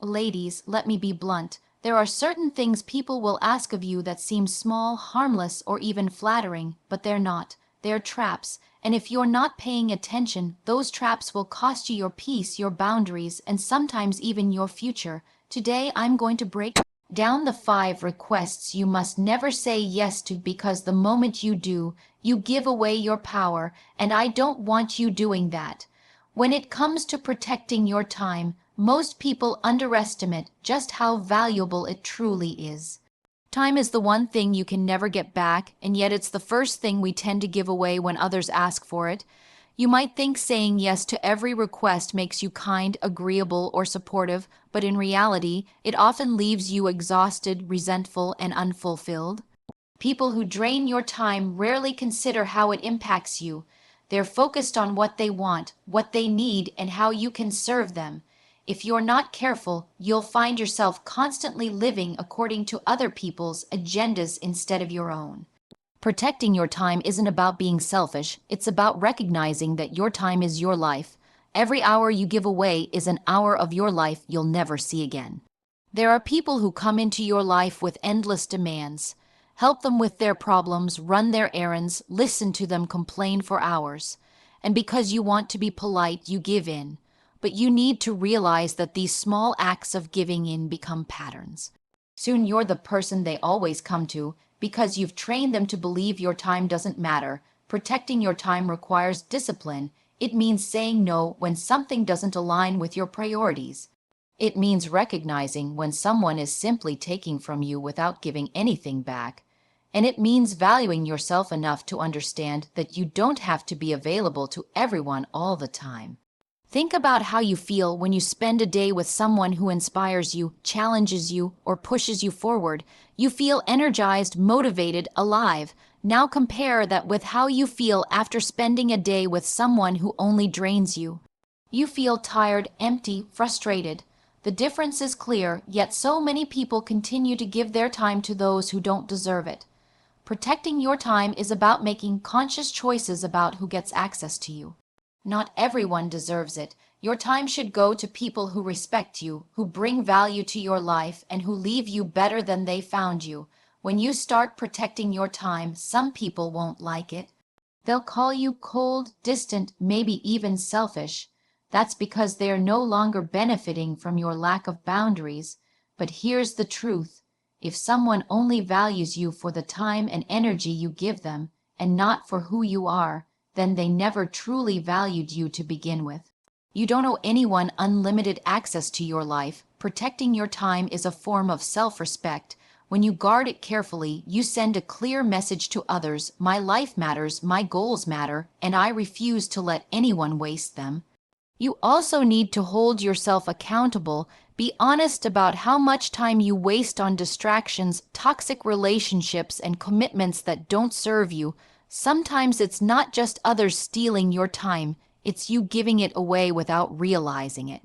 Ladies, let me be blunt. There are certain things people will ask of you that seem small, harmless, or even flattering, but they're not. They're traps, and if you're not paying attention, those traps will cost you your peace, your boundaries, and sometimes even your future. Today, I'm going to break down the 5 requests you must never say yes to, because the moment you do, you give away your power, and I don't want you doing that. When it comes to protecting your time, most people underestimate just how valuable it truly is. Time is the one thing you can never get back, and yet it's the first thing we tend to give away when others ask for it. You might think saying yes to every request makes you kind, agreeable, or supportive, but in reality, it often leaves you exhausted, resentful, and unfulfilled. People who drain your time rarely consider how it impacts you. They're focused on what they want, what they need, and how you can serve them. If you're not careful, you'll find yourself constantly living according to other people's agendas instead of your own. Protecting your time isn't about being selfish, it's about recognizing that your time is your life. Every hour you give away is an hour of your life you'll never see again. There are people who come into your life with endless demands. Help them with their problems, run their errands, listen to them complain for hours. And because you want to be polite, you give in. But you need to realize that these small acts of giving in become patterns. Soon you're the person they always come to, because you've trained them to believe your time doesn't matter. Protecting your time requires discipline. It means saying no when something doesn't align with your priorities. It means recognizing when someone is simply taking from you without giving anything back. And it means valuing yourself enough to understand that you don't have to be available to everyone all the time. Think about how you feel when you spend a day with someone who inspires you, challenges you, or pushes you forward. You feel energized, motivated, alive. Now compare that with how you feel after spending a day with someone who only drains you. You feel tired, empty, frustrated. The difference is clear, yet so many people continue to give their time to those who don't deserve it. Protecting your time is about making conscious choices about who gets access to you. Not everyone deserves it. Your time should go to people who respect you, who bring value to your life, and who leave you better than they found you. When you start protecting your time, some people won't like it. They'll call you cold, distant, maybe even selfish. That's because they're no longer benefiting from your lack of boundaries. But here's the truth. If someone only values you for the time and energy you give them, and not for who you are, then they never truly valued you to begin with. You don't owe anyone unlimited access to your life. Protecting your time is a form of self-respect. When you guard it carefully, you send a clear message to others: my life matters, my goals matter, and I refuse to let anyone waste them. You also need to hold yourself accountable. Be honest about how much time you waste on distractions, toxic relationships, and commitments that don't serve you. Sometimes it's not just others stealing your time, it's you giving it away without realizing it.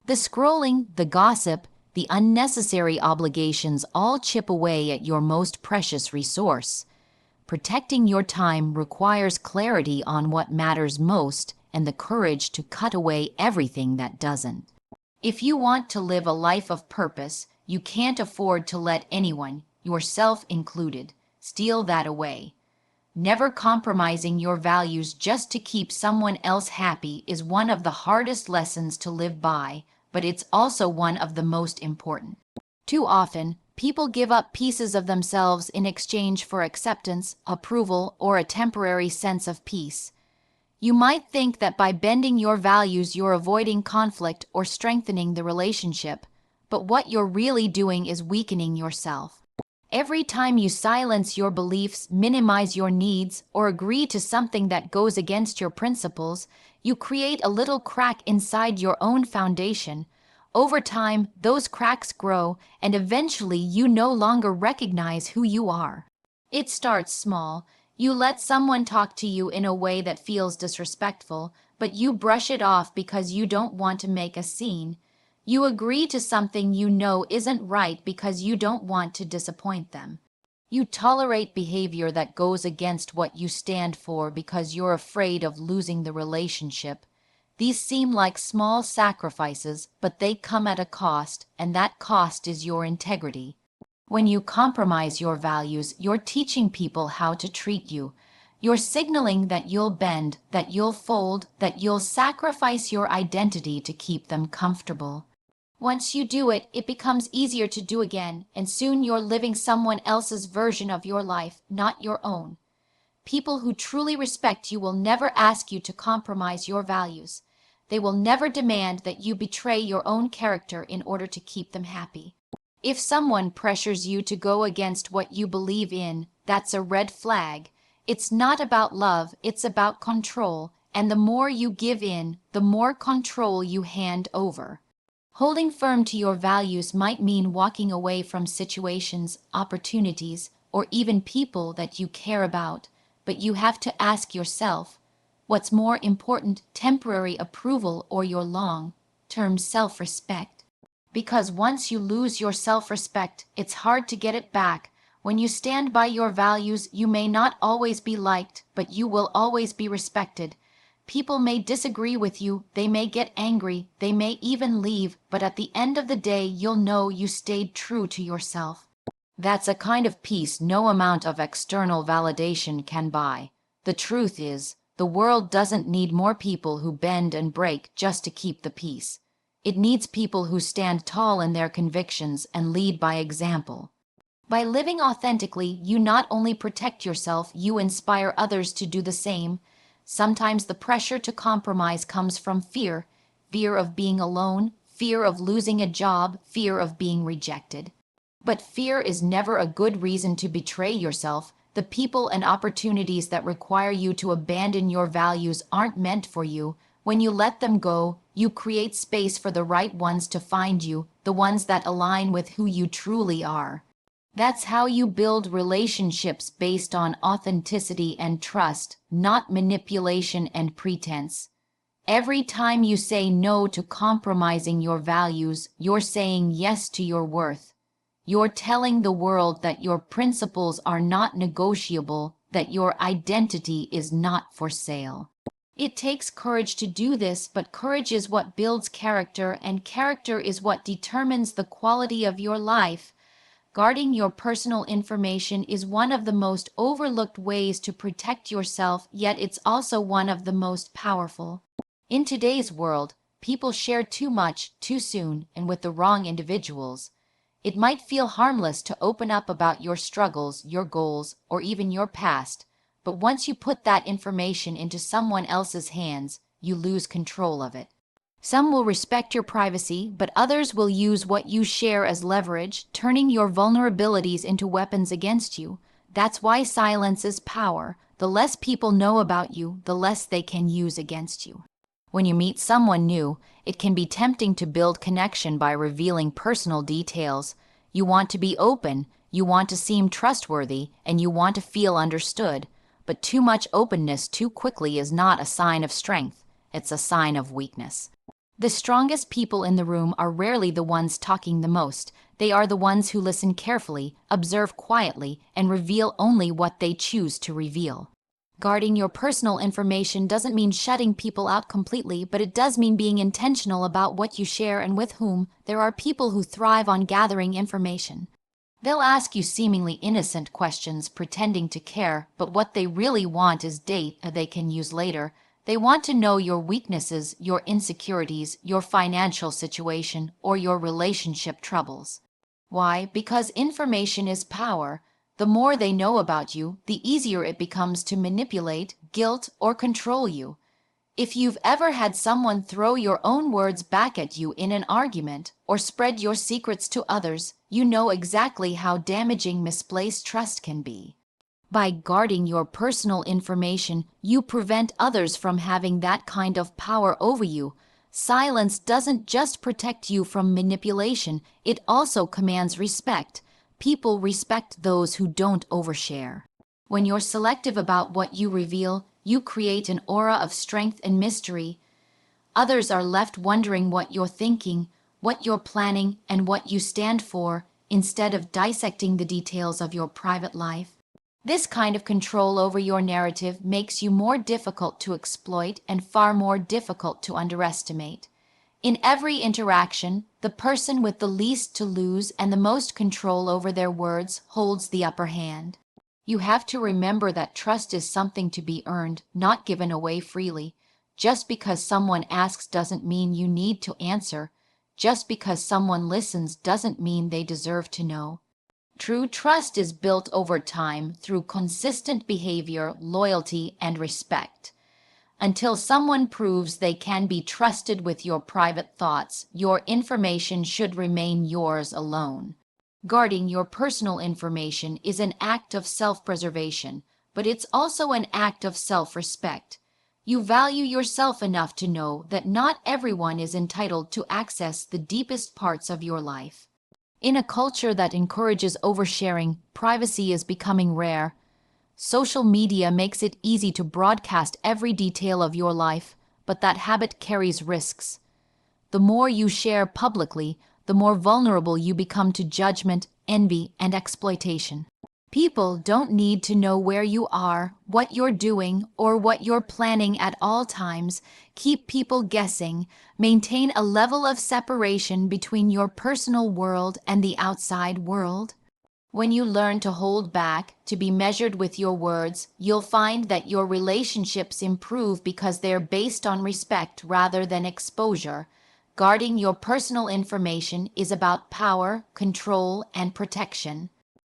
The scrolling, the gossip, the unnecessary obligations all chip away at your most precious resource. Protecting your time requires clarity on what matters most and the courage to cut away everything that doesn't. If you want to live a life of purpose, you can't afford to let anyone, yourself included, steal that away. Never compromising your values just to keep someone else happy is one of the hardest lessons to live by, but it's also one of the most important. Too often, people give up pieces of themselves in exchange for acceptance, approval, or a temporary sense of peace. You might think that by bending your values you're avoiding conflict or strengthening the relationship, but what you're really doing is weakening yourself. Every time you silence your beliefs, minimize your needs, or agree to something that goes against your principles, you create a little crack inside your own foundation. Over time, those cracks grow, and eventually you no longer recognize who you are. It starts small. You let someone talk to you in a way that feels disrespectful, but you brush it off because you don't want to make a scene. You agree to something you know isn't right because you don't want to disappoint them. You tolerate behavior that goes against what you stand for because you're afraid of losing the relationship. These seem like small sacrifices, but they come at a cost, and that cost is your integrity. When you compromise your values, you're teaching people how to treat you. You're signaling that you'll bend, that you'll fold, that you'll sacrifice your identity to keep them comfortable. Once you do it, it becomes easier to do again, and soon you're living someone else's version of your life, not your own. People who truly respect you will never ask you to compromise your values. They will never demand that you betray your own character in order to keep them happy. If someone pressures you to go against what you believe in, that's a red flag. It's not about love, it's about control, and the more you give in, the more control you hand over. Holding firm to your values might mean walking away from situations, opportunities, or even people that you care about, but you have to ask yourself, what's more important, temporary approval or your long-term self-respect? Because once you lose your self-respect, it's hard to get it back. When you stand by your values, you may not always be liked, but you will always be respected. People may disagree with you, they may get angry, they may even leave, but at the end of the day, you'll know you stayed true to yourself. That's a kind of peace no amount of external validation can buy. The truth is, the world doesn't need more people who bend and break just to keep the peace. It needs people who stand tall in their convictions and lead by example. By living authentically, you not only protect yourself, you inspire others to do the same. Sometimes the pressure to compromise comes from fear, fear of being alone, fear of losing a job, fear of being rejected. But fear is never a good reason to betray yourself. The people and opportunities that require you to abandon your values aren't meant for you. When you let them go, you create space for the right ones to find you, the ones that align with who you truly are. That's how you build relationships based on authenticity and trust, not manipulation and pretense. Every time you say no to compromising your values, you're saying yes to your worth. You're telling the world that your principles are not negotiable, that your identity is not for sale. It takes courage to do this, but courage is what builds character, and character is what determines the quality of your life. Guarding your personal information is one of the most overlooked ways to protect yourself, yet it's also one of the most powerful. In today's world, people share too much, too soon, and with the wrong individuals. It might feel harmless to open up about your struggles, your goals, or even your past, but once you put that information into someone else's hands, you lose control of it. Some will respect your privacy, but others will use what you share as leverage, turning your vulnerabilities into weapons against you. That's why silence is power. The less people know about you, the less they can use against you. When you meet someone new, it can be tempting to build connection by revealing personal details. You want to be open, you want to seem trustworthy, and you want to feel understood. But too much openness too quickly is not a sign of strength. It's a sign of weakness. The strongest people in the room are rarely the ones talking the most. They are the ones who listen carefully, observe quietly, and reveal only what they choose to reveal. Guarding your personal information doesn't mean shutting people out completely, but it does mean being intentional about what you share and with whom. There are people who thrive on gathering information. They'll ask you seemingly innocent questions, pretending to care, but what they really want is data they can use later. They want to know your weaknesses, your insecurities, your financial situation, or your relationship troubles. Why? Because information is power. The more they know about you, the easier it becomes to manipulate, guilt, or control you. If you've ever had someone throw your own words back at you in an argument, or spread your secrets to others, you know exactly how damaging misplaced trust can be. By guarding your personal information, you prevent others from having that kind of power over you. Silence doesn't just protect you from manipulation, it also commands respect. People respect those who don't overshare. When you're selective about what you reveal, you create an aura of strength and mystery. Others are left wondering what you're thinking, what you're planning, and what you stand for, instead of dissecting the details of your private life. This kind of control over your narrative makes you more difficult to exploit and far more difficult to underestimate. In every interaction, the person with the least to lose and the most control over their words holds the upper hand. You have to remember that trust is something to be earned, not given away freely. Just because someone asks doesn't mean you need to answer. Just because someone listens doesn't mean they deserve to know. True trust is built over time through consistent behavior, loyalty, and respect. Until someone proves they can be trusted with your private thoughts, your information should remain yours alone. Guarding your personal information is an act of self-preservation, but it's also an act of self-respect. You value yourself enough to know that not everyone is entitled to access the deepest parts of your life. In a culture that encourages oversharing, privacy is becoming rare. Social media makes it easy to broadcast every detail of your life, but that habit carries risks. The more you share publicly, the more vulnerable you become to judgment, envy, and exploitation. People don't need to know where you are, what you're doing, or what you're planning at all times. Keep people guessing. Maintain a level of separation between your personal world and the outside world. When you learn to hold back, to be measured with your words, you'll find that your relationships improve because they're based on respect rather than exposure. Guarding your personal information is about power, control, and protection.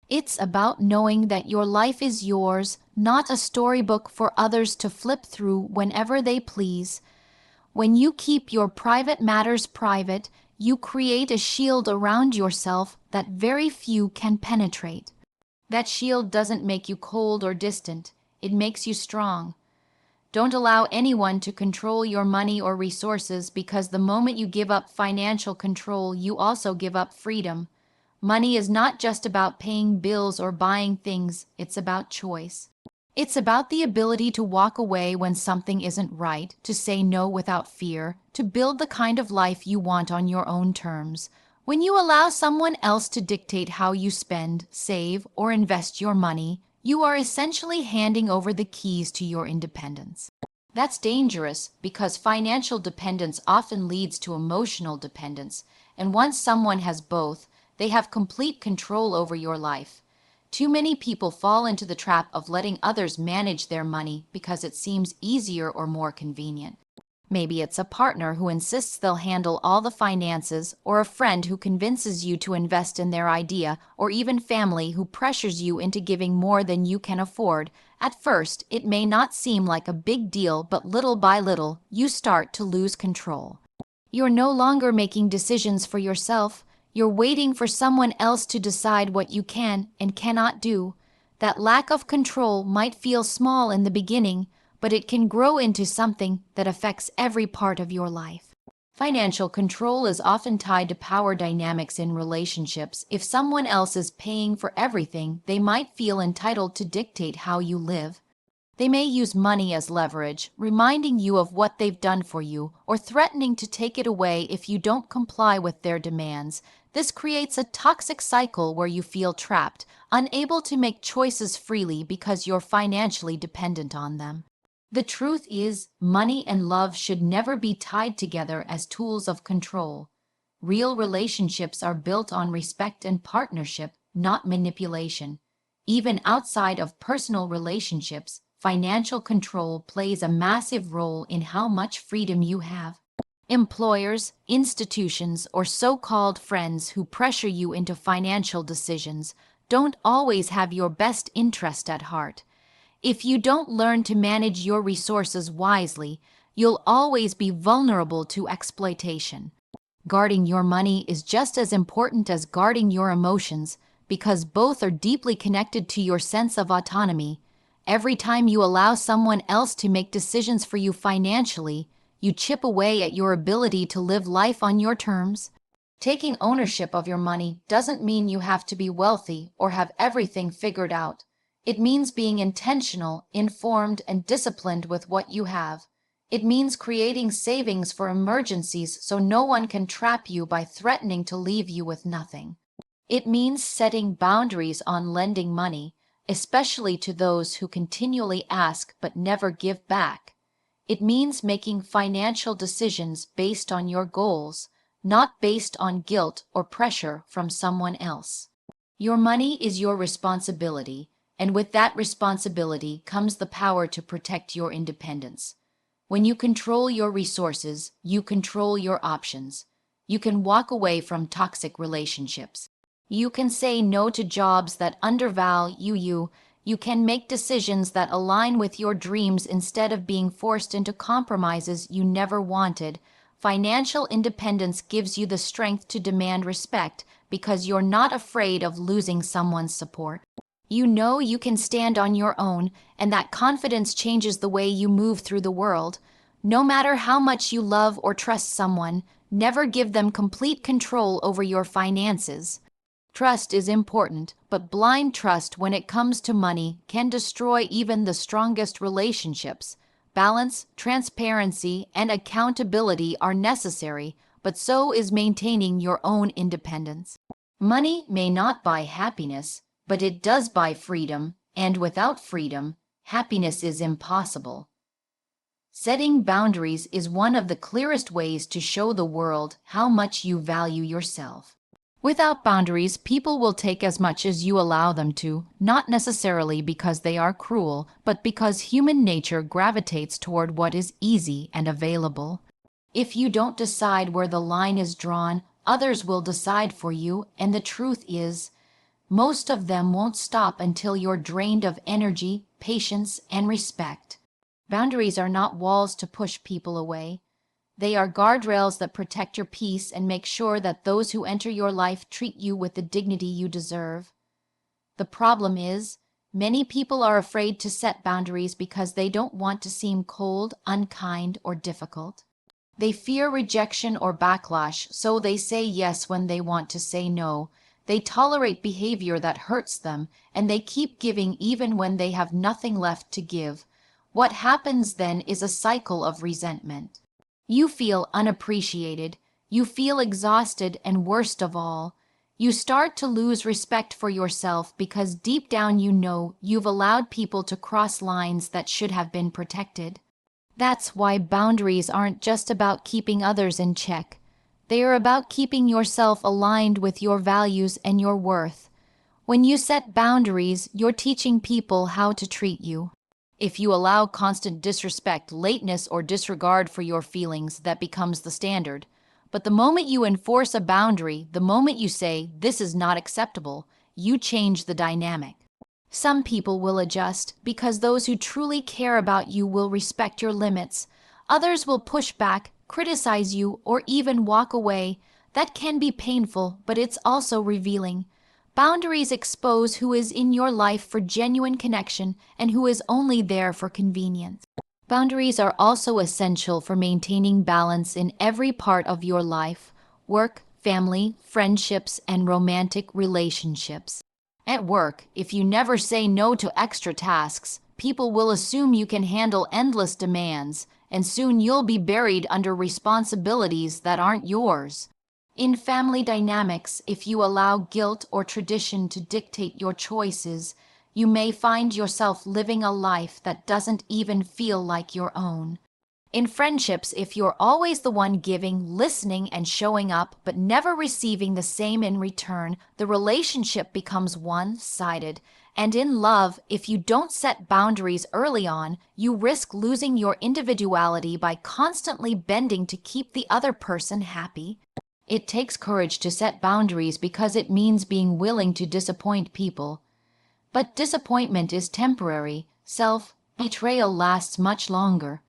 It's about knowing that your life is yours, not a storybook for others to flip through whenever they please. When you keep your private matters private, you create a shield around yourself that very few can penetrate. That shield doesn't make you cold or distant. It makes you strong. Don't allow anyone to control your money or resources, because the moment you give up financial control, you also give up freedom. Money is not just about paying bills or buying things, it's about choice. It's about the ability to walk away when something isn't right, to say no without fear, to build the kind of life you want on your own terms. When you allow someone else to dictate how you spend, save, or invest your money, you are essentially handing over the keys to your independence. That's dangerous because financial dependence often leads to emotional dependence, and once someone has both, they have complete control over your life. Too many people fall into the trap of letting others manage their money because it seems easier or more convenient. Maybe it's a partner who insists they'll handle all the finances, or a friend who convinces you to invest in their idea, or even family who pressures you into giving more than you can afford. At first, it may not seem like a big deal, but little by little, you start to lose control. You're no longer making decisions for yourself. You're waiting for someone else to decide what you can and cannot do. That lack of control might feel small in the beginning, but it can grow into something that affects every part of your life. Financial control is often tied to power dynamics in relationships. If someone else is paying for everything, they might feel entitled to dictate how you live. They may use money as leverage, reminding you of what they've done for you, or threatening to take it away if you don't comply with their demands. This creates a toxic cycle where you feel trapped, unable to make choices freely because you're financially dependent on them. The truth is, money and love should never be tied together as tools of control. Real relationships are built on respect and partnership, not manipulation. Even outside of personal relationships, financial control plays a massive role in how much freedom you have. Employers, institutions, or so-called friends who pressure you into financial decisions don't always have your best interest at heart. If you don't learn to manage your resources wisely, you'll always be vulnerable to exploitation. Guarding your money is just as important as guarding your emotions, because both are deeply connected to your sense of autonomy. Every time you allow someone else to make decisions for you financially, you chip away at your ability to live life on your terms. Taking ownership of your money doesn't mean you have to be wealthy or have everything figured out. It means being intentional, informed, and disciplined with what you have. It means creating savings for emergencies so no one can trap you by threatening to leave you with nothing. It means setting boundaries on lending money, especially to those who continually ask but never give back. It means making financial decisions based on your goals, not based on guilt or pressure from someone else. Your money is your responsibility, and with that responsibility comes the power to protect your independence. When you control your resources, you control your options. You can walk away from toxic relationships. You can say no to jobs that undervalue you. You can make decisions that align with your dreams instead of being forced into compromises you never wanted. Financial independence gives you the strength to demand respect because you're not afraid of losing someone's support. You know you can stand on your own, and that confidence changes the way you move through the world. No matter how much you love or trust someone, never give them complete control over your finances. Trust is important, but blind trust when it comes to money can destroy even the strongest relationships. Balance, transparency, and accountability are necessary, but so is maintaining your own independence. Money may not buy happiness, but it does buy freedom, and without freedom, happiness is impossible. Setting boundaries is one of the clearest ways to show the world how much you value yourself. Without boundaries, people will take as much as you allow them to, not necessarily because they are cruel, but because human nature gravitates toward what is easy and available. If you don't decide where the line is drawn, others will decide for you, and the truth is, most of them won't stop until you're drained of energy, patience, and respect. Boundaries are not walls to push people away. They are guardrails that protect your peace and make sure that those who enter your life treat you with the dignity you deserve. The problem is, many people are afraid to set boundaries because they don't want to seem cold, unkind, or difficult. They fear rejection or backlash, so they say yes when they want to say no. They tolerate behavior that hurts them, and they keep giving even when they have nothing left to give. What happens then is a cycle of resentment. You feel unappreciated, you feel exhausted, and worst of all, you start to lose respect for yourself because deep down you know you've allowed people to cross lines that should have been protected. That's why boundaries aren't just about keeping others in check. They are about keeping yourself aligned with your values and your worth. When you set boundaries, you're teaching people how to treat you. If you allow constant disrespect, lateness, or disregard for your feelings, that becomes the standard. But the moment you enforce a boundary, the moment you say, "This is not acceptable," you change the dynamic. Some people will adjust because those who truly care about you will respect your limits. Others will push back, criticize you, or even walk away. That can be painful, but it's also revealing. Boundaries expose who is in your life for genuine connection and who is only there for convenience. Boundaries are also essential for maintaining balance in every part of your life: work, family, friendships, and romantic relationships. At work, if you never say no to extra tasks, people will assume you can handle endless demands, and soon you'll be buried under responsibilities that aren't yours. In family dynamics, if you allow guilt or tradition to dictate your choices, you may find yourself living a life that doesn't even feel like your own. In friendships, if you're always the one giving, listening, and showing up, but never receiving the same in return, the relationship becomes one-sided. And in love, if you don't set boundaries early on, you risk losing your individuality by constantly bending to keep the other person happy. It takes courage to set boundaries because it means being willing to disappoint people. But disappointment is temporary. Self-betrayal lasts much longer.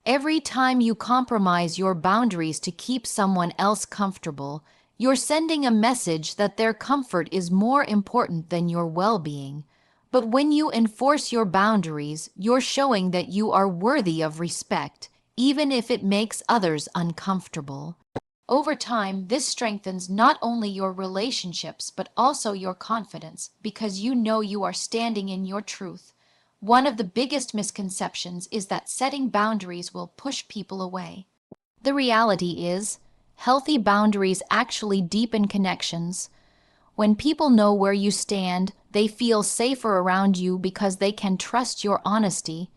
Every time you compromise your boundaries to keep someone else comfortable, you're sending a message that their comfort is more important than your well-being. But when you enforce your boundaries, you're showing that you are worthy of respect, even if it makes others uncomfortable. Over time, this strengthens not only your relationships, but also your confidence, because you know you are standing in your truth. One of the biggest misconceptions is that setting boundaries will push people away. The reality is, healthy boundaries actually deepen connections. When people know where you stand, They feel safer around you because they can trust your honesty.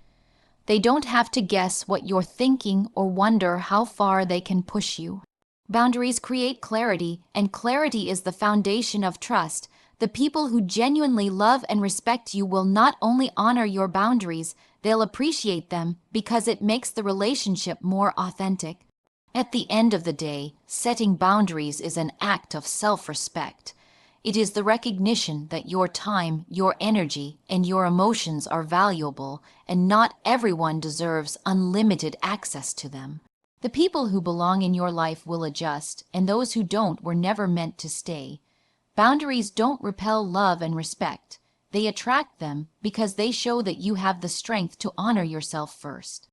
They don't have to guess what you're thinking or wonder how far they can push you. Boundaries create clarity, and clarity is the foundation of trust. The people who genuinely love and respect you will not only honor your boundaries, they'll appreciate them because it makes the relationship more authentic. At the end of the day, setting boundaries is an act of self-respect. It is the recognition that your time, your energy, and your emotions are valuable, and not everyone deserves unlimited access to them. The people who belong in your life will adjust, and those who don't were never meant to stay. Boundaries don't repel love and respect. They attract them because they show that you have the strength to honor yourself first.